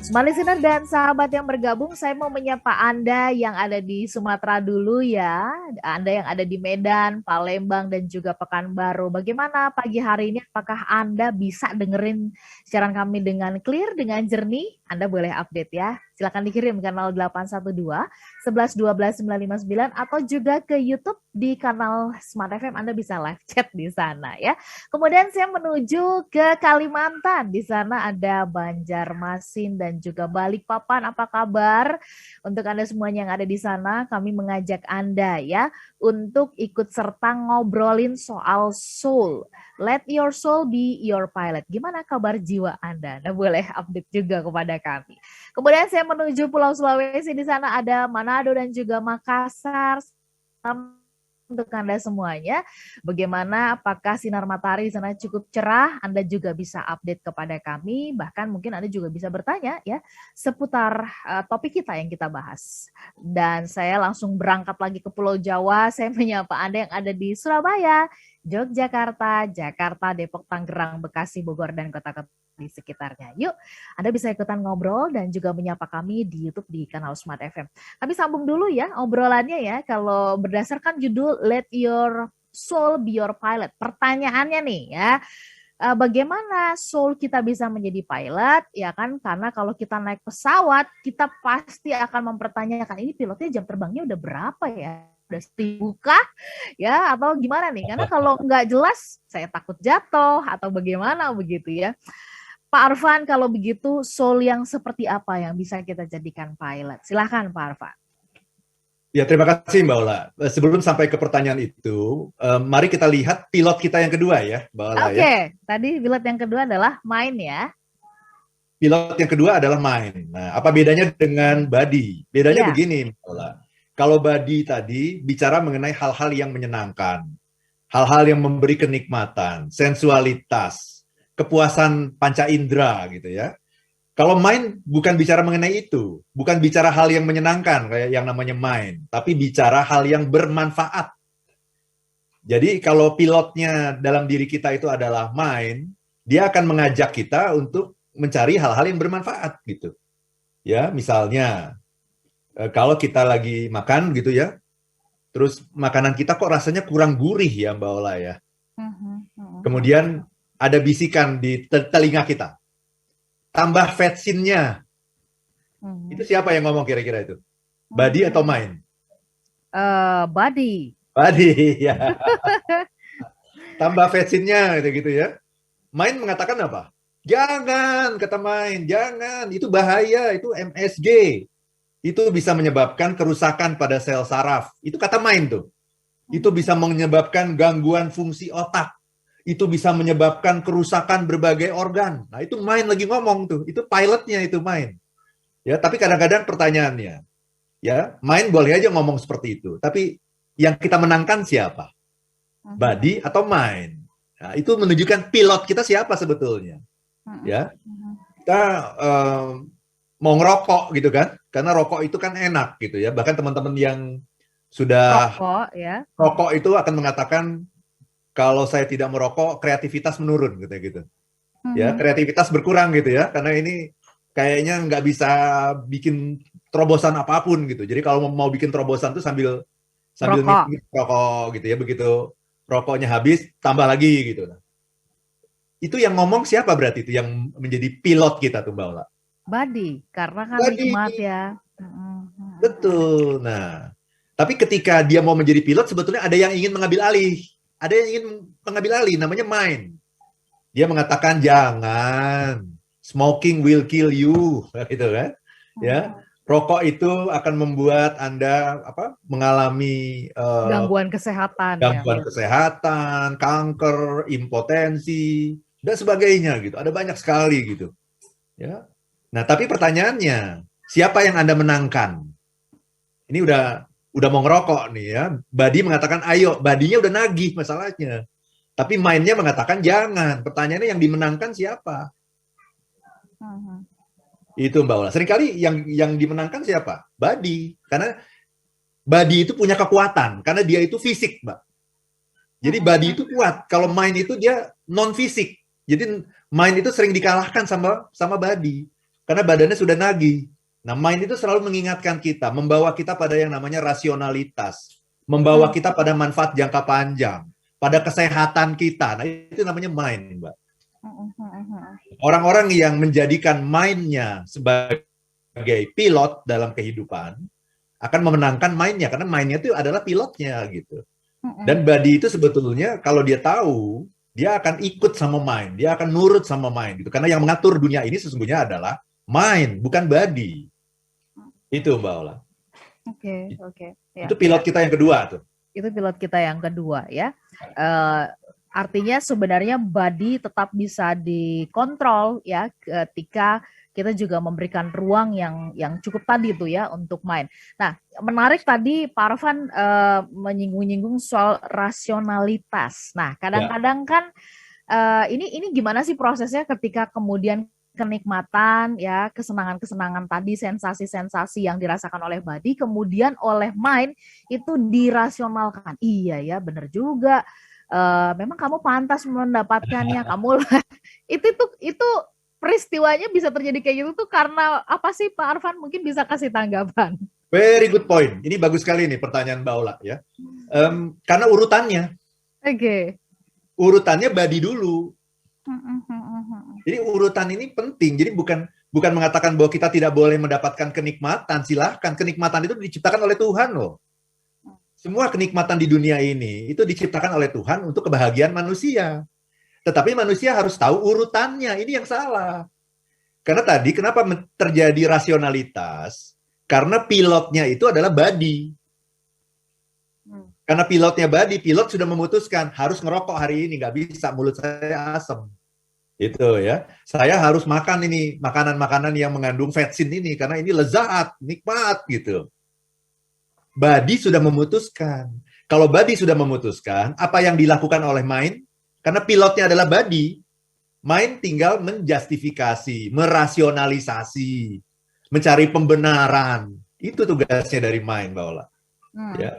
Smart listener dan sahabat yang bergabung, saya mau menyapa Anda yang ada di Sumatera dulu ya. Anda yang ada di Medan, Palembang, dan juga Pekanbaru. Bagaimana pagi hari ini? Apakah Anda bisa dengerin siaran kami dengan clear, dengan jernih? Anda boleh update ya. Silakan dikirim ke 0812 11 12 959 atau juga ke YouTube di kanal Smart FM. Anda bisa live chat di sana ya. Kemudian saya menuju ke Kalimantan. Di sana ada Banjarmasin dan juga Balikpapan. Apa kabar? Untuk Anda semuanya yang ada di sana, kami mengajak Anda ya untuk ikut serta ngobrolin soal soul. Let your soul be your pilot. Gimana kabar jiwa Anda? Anda boleh update juga kepada kami. Kemudian saya menuju Pulau Sulawesi. Di sana ada Manado dan juga Makassar. Untuk Anda semuanya, bagaimana, apakah sinar matahari di sana cukup cerah? Anda juga bisa update kepada kami, bahkan mungkin Anda juga bisa bertanya ya seputar topik kita yang kita bahas. Dan saya langsung berangkat lagi ke Pulau Jawa. Saya menyapa Anda yang ada di Surabaya, Yogyakarta, Jakarta, Depok, Tangerang, Bekasi, Bogor, dan kota-kota di sekitarnya. Yuk, Anda bisa ikutan ngobrol dan juga menyapa kami di YouTube di kanal Smart FM. Kami sambung dulu ya obrolannya ya. Kalau berdasarkan judul Let Your Soul Be Your Pilot. Pertanyaannya nih ya, bagaimana soul kita bisa menjadi pilot? Ya kan, karena kalau kita naik pesawat, kita pasti akan mempertanyakan ini pilotnya jam terbangnya udah berapa ya? Udah 1000 kah? Ya, atau gimana nih? Karena kalau nggak jelas, saya takut jatuh atau bagaimana begitu ya. Pak Arfan, kalau begitu soul yang seperti apa yang bisa kita jadikan pilot? Silahkan Pak Arfan. Ya, terima kasih Mbak Ola. Sebelum sampai ke pertanyaan itu, mari kita lihat pilot kita yang kedua ya, Mbak Ola ya. Oke, tadi pilot yang kedua adalah main ya. Pilot yang kedua adalah main. Nah, apa bedanya dengan body? Bedanya begini, Mbak Ola. Kalau body tadi bicara mengenai hal-hal yang menyenangkan, hal-hal yang memberi kenikmatan, sensualitas, kepuasan panca indera gitu ya. Kalau main bukan bicara mengenai itu, bukan bicara hal yang menyenangkan kayak yang namanya main, tapi bicara hal yang bermanfaat. Jadi kalau pilotnya dalam diri kita itu adalah main, dia akan mengajak kita untuk mencari hal-hal yang bermanfaat gitu. Ya, misalnya kalau kita lagi makan gitu ya, terus makanan kita kok rasanya kurang gurih ya Mbak Ola ya. Kemudian ada bisikan di telinga kita. Tambah vetsinnya. Itu siapa yang ngomong kira-kira itu? Body atau main? Body. Body, ya. Tambah vetsinnya gitu ya. Main mengatakan apa? Jangan, kata main, jangan. Itu bahaya, itu MSG. Itu bisa menyebabkan kerusakan pada sel saraf. Itu kata main tuh. Itu bisa menyebabkan gangguan fungsi otak. Itu bisa menyebabkan kerusakan berbagai organ. Nah, itu main lagi ngomong tuh. Itu pilotnya itu main. Ya, tapi kadang-kadang pertanyaannya, ya, main boleh aja ngomong seperti itu. Tapi yang kita menangkan siapa? Body atau main? Nah, itu menunjukkan pilot kita siapa sebetulnya. Ya, kita mau ngerokok gitu kan? Karena rokok itu kan enak gitu ya. Bahkan teman-teman yang sudah rokok itu akan mengatakan kalau saya tidak merokok, kreativitas menurun gitu. Ya, kreativitas berkurang gitu ya, karena ini kayaknya nggak bisa bikin terobosan apapun gitu. Jadi kalau mau bikin terobosan tuh sambil rokok gitu ya, begitu rokoknya habis tambah lagi gitu. Itu yang ngomong siapa berarti itu yang menjadi pilot kita tuh Mbak Ola? Body, karena kan nikmat ya. Betul. Nah, tapi ketika dia mau menjadi pilot sebetulnya ada yang ingin mengambil alih. Ada yang ingin mengambil alih, namanya mind. Dia mengatakan jangan, smoking will kill you, gitu kan? Ya, rokok itu akan membuat Anda mengalami gangguan kesehatan, kesehatan, kanker, impotensi dan sebagainya gitu. Ada banyak sekali gitu. Ya. Nah, tapi pertanyaannya, siapa yang Anda menangkan? Ini udah mau ngerokok nih ya. Badi mengatakan ayo, badinya udah nagih masalahnya. Tapi mainnya mengatakan jangan. Pertanyaannya yang dimenangkan siapa? Itu Mbak Ola. Seringkali yang dimenangkan siapa? Badi. Karena badi itu punya kekuatan. Karena dia itu fisik, Mbak. Jadi badi itu kuat. Kalau main itu dia non fisik. Jadi main itu sering dikalahkan sama badi. karena badannya sudah nagih. Nah, mind itu selalu mengingatkan kita, membawa kita pada yang namanya rasionalitas, membawa kita pada manfaat jangka panjang, pada kesehatan kita. Nah, itu namanya mind, Mbak. Orang-orang yang menjadikan mind-nya sebagai pilot dalam kehidupan akan memenangkan mind-nya, karena mind-nya itu adalah pilotnya gitu. Dan body itu sebetulnya kalau dia tahu, dia akan ikut sama mind, dia akan nurut sama mind gitu. Karena yang mengatur dunia ini sesungguhnya adalah mind, bukan body. Itu Mbak Ola. Oke. Ya, itu pilot kita yang kedua tuh. Itu pilot kita yang kedua ya. Artinya sebenarnya body tetap bisa dikontrol ya ketika kita juga memberikan ruang yang cukup tadi tuh ya untuk main. Nah, menarik tadi Pak Arfan menyinggung-nyinggung soal rasionalitas. Nah, kadang-kadang kan ini gimana sih prosesnya ketika kemudian kenikmatan ya, kesenangan-kesenangan tadi, sensasi-sensasi yang dirasakan oleh body kemudian oleh mind itu dirasionalkan. Iya ya, benar juga. Memang kamu pantas mendapatkannya, kamu itu peristiwanya bisa terjadi kayak gitu tuh karena apa sih Pak Arfan? Mungkin bisa kasih tanggapan. Very good point. Ini bagus sekali nih pertanyaan Mbak Ola ya. Karena urutannya. Oke. Urutannya body dulu. Jadi urutan ini penting. Jadi bukan mengatakan bahwa kita tidak boleh mendapatkan kenikmatan. Silahkan. Kenikmatan itu diciptakan oleh Tuhan loh. Semua kenikmatan di dunia ini itu diciptakan oleh Tuhan untuk kebahagiaan manusia. Tetapi manusia harus tahu urutannya. Ini yang salah. Karena tadi kenapa terjadi rasionalitas? Karena pilotnya itu adalah body. Karena pilotnya body, pilot sudah memutuskan harus ngerokok hari ini, nggak bisa, mulut saya asam. Itu ya. Saya harus makan ini makanan-makanan yang mengandung vetsin ini karena ini lezat, nikmat gitu. Body sudah memutuskan. Kalau body sudah memutuskan, apa yang dilakukan oleh mind? Karena pilotnya adalah body, mind tinggal menjustifikasi, merasionalisasi, mencari pembenaran. Itu tugasnya dari mind, Mbak Ola. Ya.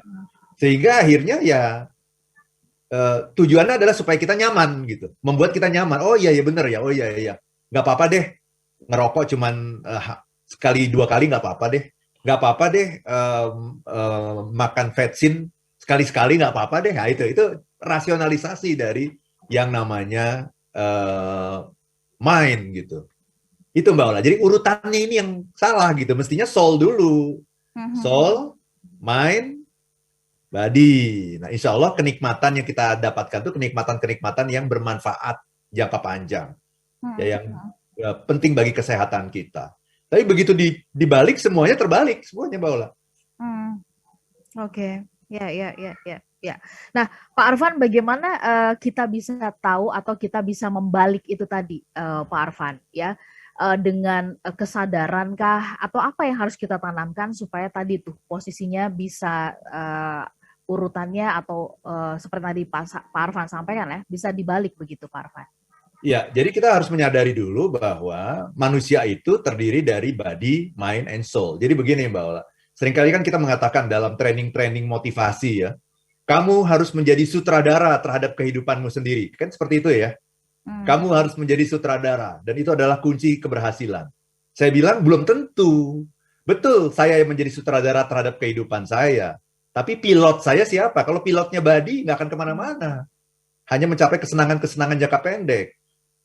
Sehingga akhirnya ya tujuannya adalah supaya kita nyaman gitu, membuat kita nyaman. Oh iya bener ya, oh iya, nggak apa-apa deh ngerokok cuman sekali dua kali nggak apa-apa deh, nggak apa-apa deh makan vetsin sekali-sekali nggak apa-apa deh. Nah, itu rasionalisasi dari yang namanya mind gitu. Itu Mbak Ola. Jadi urutannya ini yang salah gitu. Mestinya soul dulu, soul, mind, body. Nah, insya Allah kenikmatan yang kita dapatkan itu kenikmatan-kenikmatan yang bermanfaat jangka panjang, ya, yang penting bagi kesehatan kita. Tapi begitu dibalik semuanya terbalik, semuanya Mbak Ola. Oke, ya. Nah, Pak Arfan, bagaimana kita bisa tahu atau kita bisa membalik itu tadi, Pak Arfan, ya? Dengan kesadarankah atau apa yang harus kita tanamkan supaya tadi tuh posisinya bisa urutannya atau seperti tadi Pak Arfan sampaikan ya, bisa dibalik begitu Pak Arfan. Ya, jadi kita harus menyadari dulu bahwa manusia itu terdiri dari body, mind, and soul. Jadi begini Mbak Ola, seringkali kan kita mengatakan dalam training-training motivasi ya, kamu harus menjadi sutradara terhadap kehidupanmu sendiri. Kan seperti itu ya. Kamu harus menjadi sutradara, dan itu adalah kunci keberhasilan. Saya bilang belum tentu. Betul, saya yang menjadi sutradara terhadap kehidupan saya. Tapi pilot saya siapa? Kalau pilotnya body, nggak akan kemana-mana. Hanya mencapai kesenangan-kesenangan jangka pendek.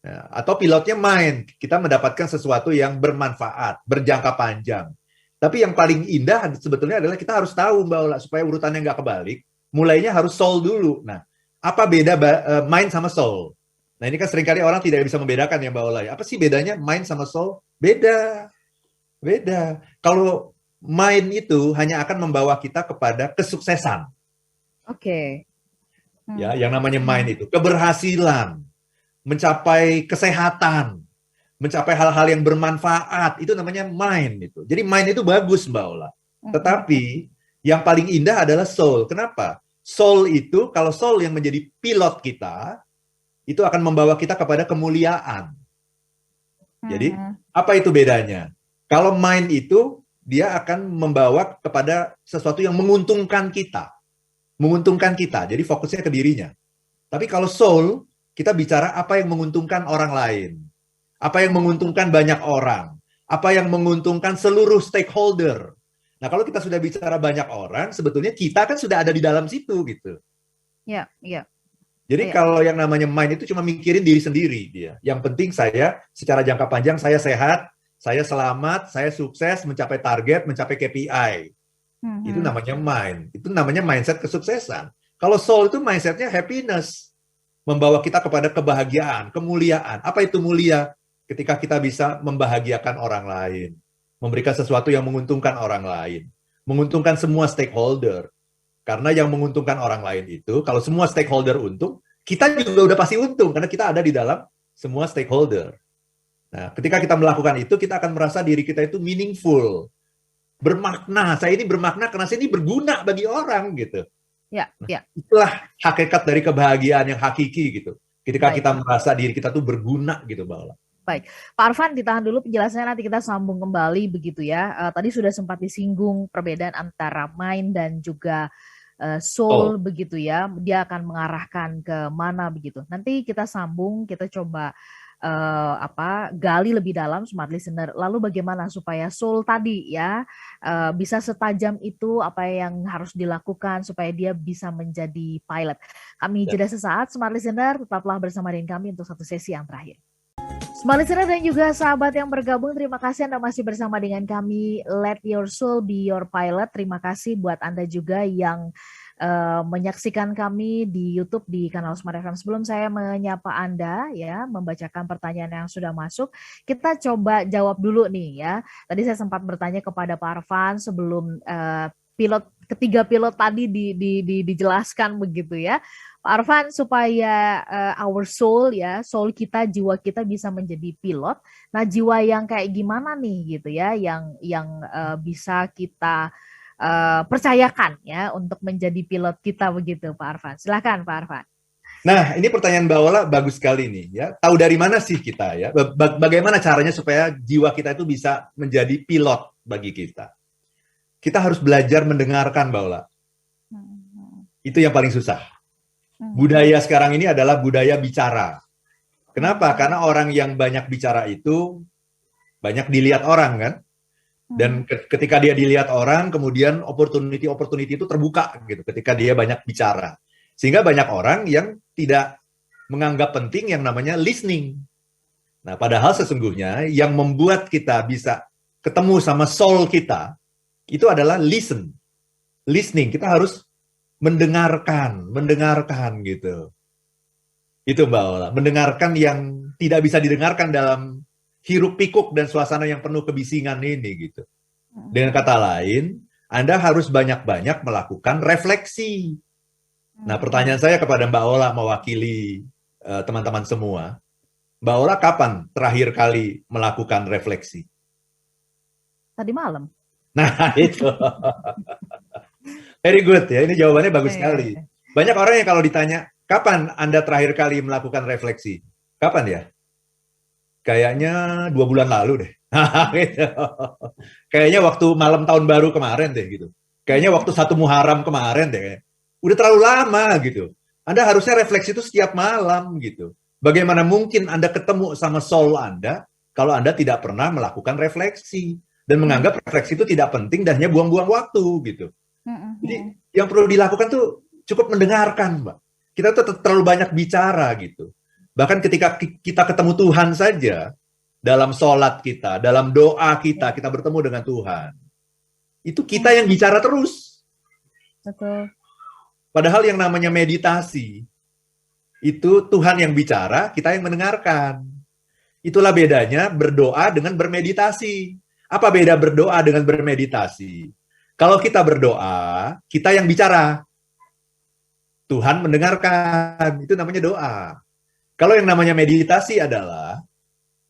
Ya, atau pilotnya mind, kita mendapatkan sesuatu yang bermanfaat, berjangka panjang. Tapi yang paling indah sebetulnya adalah kita harus tahu, Mbak Ola, supaya urutannya nggak kebalik, mulainya harus soul dulu. Nah, apa beda mind sama soul? Nah, ini kan seringkali orang tidak bisa membedakan ya Mbak Ola. Apa sih bedanya mind sama soul? Beda. Kalau mind itu hanya akan membawa kita kepada kesuksesan. Oke. Ya, yang namanya mind itu keberhasilan, mencapai kesehatan, mencapai hal-hal yang bermanfaat, itu namanya mind itu. Jadi mind itu bagus Mbak Ola. Tetapi yang paling indah adalah soul. Kenapa? Soul itu, kalau soul yang menjadi pilot kita, itu akan membawa kita kepada kemuliaan. Jadi, apa itu bedanya? Kalau mind itu, dia akan membawa kepada sesuatu yang menguntungkan kita. Menguntungkan kita, jadi fokusnya ke dirinya. Tapi kalau soul, kita bicara apa yang menguntungkan orang lain. Apa yang menguntungkan banyak orang. apa yang menguntungkan seluruh stakeholder. Nah, kalau kita sudah bicara banyak orang, sebetulnya kita kan sudah ada di dalam situ gitu. Ya, ya. Jadi kalau yang namanya mind itu cuma mikirin diri sendiri dia. Yang penting saya secara jangka panjang saya sehat, saya selamat, saya sukses, mencapai target, mencapai KPI. Itu namanya mind. Itu namanya mindset kesuksesan. Kalau soul itu mindsetnya happiness. Membawa kita kepada kebahagiaan, kemuliaan. Apa itu mulia? Ketika kita bisa membahagiakan orang lain. Memberikan sesuatu yang menguntungkan orang lain. Menguntungkan semua stakeholder. Karena yang menguntungkan orang lain itu, kalau semua stakeholder untung, kita juga udah pasti untung, karena kita ada di dalam semua stakeholder. Nah, ketika kita melakukan itu, kita akan merasa diri kita itu meaningful, bermakna. Saya ini bermakna karena saya ini berguna bagi orang, gitu. Ya, ya. Itulah hakikat dari kebahagiaan yang hakiki, gitu. Ketika kita merasa diri kita tuh berguna, gitu, Mbak Ola. Baik, Pak Arfan ditahan dulu penjelasannya, nanti kita sambung kembali begitu ya. Tadi sudah sempat disinggung perbedaan antara mind dan juga soul begitu ya, dia akan mengarahkan ke mana begitu. Nanti kita sambung, kita coba gali lebih dalam smart listener. Lalu bagaimana supaya soul tadi ya bisa setajam itu, apa yang harus dilakukan supaya dia bisa menjadi pilot. Kami jeda sesaat, smart listener, tetaplah bersama dengan kami untuk satu sesi yang terakhir. Smart listener dan juga sahabat yang bergabung, terima kasih Anda masih bersama dengan kami. Let your soul be your pilot. Terima kasih buat Anda juga yang menyaksikan kami di YouTube di kanal Smart FM. Sebelum saya menyapa Anda ya, membacakan pertanyaan yang sudah masuk, kita coba jawab dulu nih ya. Tadi saya sempat bertanya kepada Pak Arfan sebelum ketiga pilot tadi dijelaskan begitu ya. Pak Arfan, supaya our soul ya, soul kita, jiwa kita bisa menjadi pilot. Nah, jiwa yang kayak gimana nih gitu ya, yang bisa kita percayakan ya untuk menjadi pilot kita begitu, Pak Arfan. Silakan Pak Arfan. Nah, ini pertanyaan Mbak Ola bagus sekali nih ya. Tahu dari mana sih kita ya? Bagaimana caranya supaya jiwa kita itu bisa menjadi pilot bagi kita? Kita harus belajar mendengarkan, Mbak Ola. Itu yang paling susah. Budaya sekarang ini adalah budaya bicara. Kenapa? Karena orang yang banyak bicara itu banyak dilihat orang kan? Dan ketika dia dilihat orang, kemudian opportunity itu terbuka gitu ketika dia banyak bicara. Sehingga banyak orang yang tidak menganggap penting yang namanya listening. Nah, padahal sesungguhnya yang membuat kita bisa ketemu sama soul kita, itu adalah listening. Kita harus mendengarkan gitu. Itu Mbak Ola, mendengarkan yang tidak bisa didengarkan dalam hiruk pikuk dan suasana yang penuh kebisingan ini gitu. Dengan kata lain, Anda harus banyak-banyak melakukan refleksi. Nah, pertanyaan saya kepada Mbak Ola mewakili teman-teman semua, Mbak Ola kapan terakhir kali melakukan refleksi? Tadi malam. Nah, itu. Very good ya, ini jawabannya bagus sekali. Banyak orang yang kalau ditanya, kapan Anda terakhir kali melakukan refleksi? Kapan ya? Kayaknya 2 bulan lalu deh. Gitu. Kayaknya waktu malam tahun baru kemarin deh gitu. Kayaknya waktu 1 Muharram kemarin deh. Udah terlalu lama gitu. Anda harusnya refleksi itu setiap malam gitu. Bagaimana mungkin Anda ketemu sama soul Anda kalau Anda tidak pernah melakukan refleksi dan menganggap refleksi itu tidak penting dan hanya buang-buang waktu gitu. Jadi yang perlu dilakukan tuh cukup mendengarkan, Mbak. Kita tuh terlalu banyak bicara gitu. Bahkan ketika kita ketemu Tuhan saja, dalam sholat kita, dalam doa kita bertemu dengan Tuhan. Itu kita yang bicara terus. Betul. Padahal yang namanya meditasi, itu Tuhan yang bicara, kita yang mendengarkan. Itulah bedanya berdoa dengan bermeditasi. Apa beda berdoa dengan bermeditasi? Kalau kita berdoa, kita yang bicara. Tuhan mendengarkan, itu namanya doa. Kalau yang namanya meditasi adalah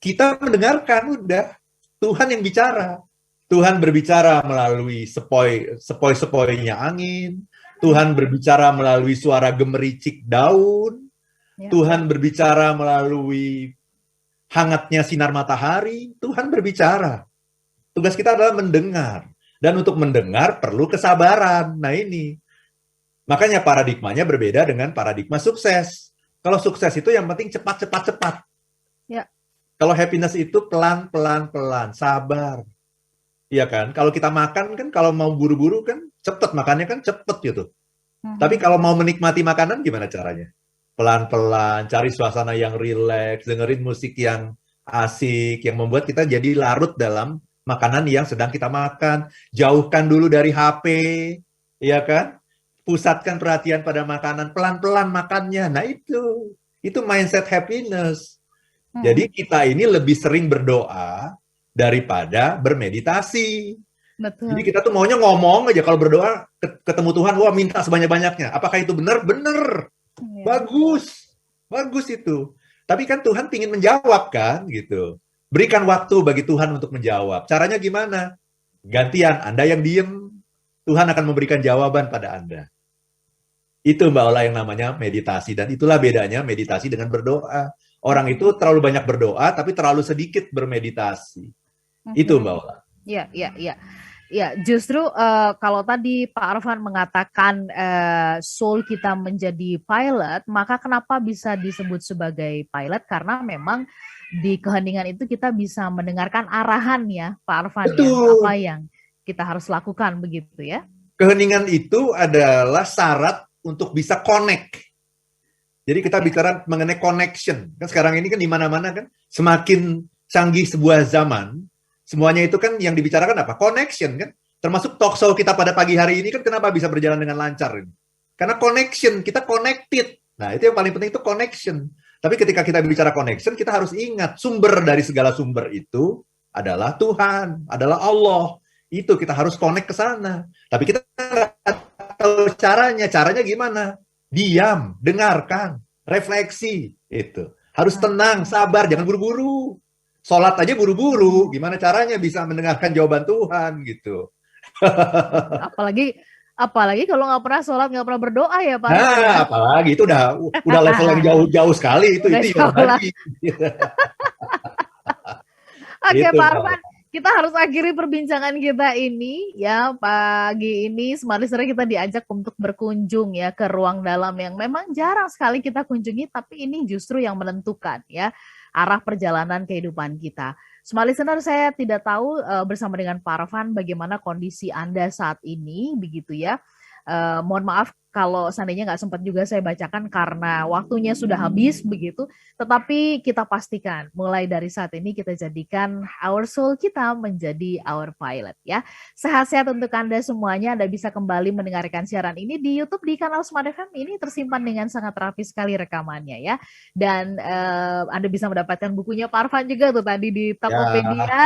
kita mendengarkan, udah Tuhan yang bicara. Tuhan berbicara melalui sepoi-sepoinya angin. Tuhan berbicara melalui suara gemericik daun. Tuhan berbicara melalui hangatnya sinar matahari. Tuhan berbicara. Tugas kita adalah mendengar. Dan untuk mendengar perlu kesabaran. Nah ini. Makanya paradigmanya berbeda dengan paradigma sukses. Kalau sukses itu yang penting cepat. Ya. Kalau happiness itu pelan, pelan, pelan, sabar. Iya kan? Kalau kita makan kan, kalau mau buru-buru kan, cepet makannya kan cepet gitu. Tapi Mhm. kalau mau menikmati makanan gimana caranya? Pelan-pelan, cari suasana yang rileks, dengerin musik yang asik, yang membuat kita jadi larut dalam makanan yang sedang kita makan. Jauhkan dulu dari HP, ya kan? Pusatkan perhatian pada makanan, pelan-pelan makannya. Nah itu mindset happiness. Jadi Mhm. kita ini lebih sering berdoa daripada bermeditasi. Jadi Betul. kita tuh maunya ngomong aja kalau berdoa ketemu Tuhan, wah minta sebanyak-banyaknya. Apakah itu benar? Benar. Iya. Bagus. Bagus itu. Tapi kan Tuhan ingin menjawab kan gitu. Berikan waktu bagi Tuhan untuk menjawab. Caranya gimana? Gantian, Anda yang diem, Tuhan akan memberikan jawaban pada Anda. Itu Mbak Ola yang namanya meditasi. Dan itulah bedanya meditasi dengan berdoa. Orang itu Mhm. terlalu banyak berdoa, tapi terlalu sedikit bermeditasi. Itu Mbak Mhm. Ola. Iya, iya, iya. Ya, justru kalau tadi Pak Arfan mengatakan soul kita menjadi pilot, maka kenapa bisa disebut sebagai pilot? Karena memang di keheningan itu kita bisa mendengarkan arahan ya, Pak Arfan ya, apa Betul. yang kita harus lakukan begitu ya. Keheningan itu adalah syarat untuk bisa connect. Jadi kita Oke. bicara mengenai connection. Kan sekarang ini kan di mana-mana kan semakin canggih sebuah zaman, semuanya itu kan yang dibicarakan apa? Connection kan. Termasuk talk show kita pada pagi hari ini kan kenapa bisa berjalan dengan lancar ini? Karena connection, kita connected. Nah, itu yang paling penting itu connection. Tapi ketika kita bicara connection, kita harus ingat sumber dari segala sumber itu adalah Tuhan, adalah Allah. Itu kita harus connect ke sana. Tapi kita nggak tahu caranya. Caranya gimana? Diam, dengarkan, refleksi. Itu harus tenang, sabar, jangan buru-buru. Sholat aja buru-buru, gimana caranya bisa mendengarkan jawaban Tuhan gitu. Apalagi apalagi kalau nggak pernah sholat, nggak pernah berdoa ya Pak Arfan ya. Nah, apalagi itu udah level yang jauh-jauh sekali Udah itu iman jauh lah. lagi. Oke Itu Pak Mbak. Arfan, kita harus akhiri perbincangan kita ini ya pagi ini. Smart Listener kita diajak untuk berkunjung ya ke ruang dalam yang memang jarang sekali kita kunjungi, tapi ini justru yang menentukan ya arah perjalanan kehidupan kita. Smart Listener, saya tidak tahu bersama dengan Pak Arfan bagaimana kondisi Anda saat ini begitu ya. Mohon maaf kalau seandainya nggak sempat juga saya bacakan karena waktunya sudah habis begitu. Tetapi kita pastikan mulai dari saat ini kita jadikan our soul kita menjadi our pilot ya. Sehat-sehat untuk Anda semuanya. Anda bisa kembali mendengarkan siaran ini di YouTube di kanal Smart FM. Ini tersimpan dengan sangat rapi sekali rekamannya ya. Dan Anda bisa mendapatkan bukunya Pak Arfan juga tuh tadi di Ya. Tokopedia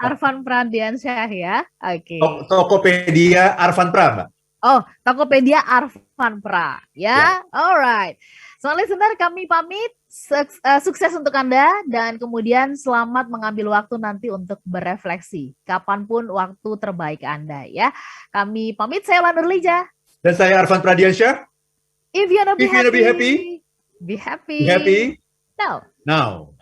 Arfan Pradiansyah ya. Oke. Tokopedia Arfan Prama. Oh, Tokopedia Arfan Pra. Ya. Ya, alright. Smart Listener, kami pamit. Sukses untuk Anda dan kemudian selamat mengambil waktu nanti untuk berefleksi. Kapanpun waktu terbaik Anda ya. Kami pamit, saya Lanur Lija. Dan saya Arfan Pradiansyah. If you wanna be If you wanna happy, be happy, be happy. be happy Now. now.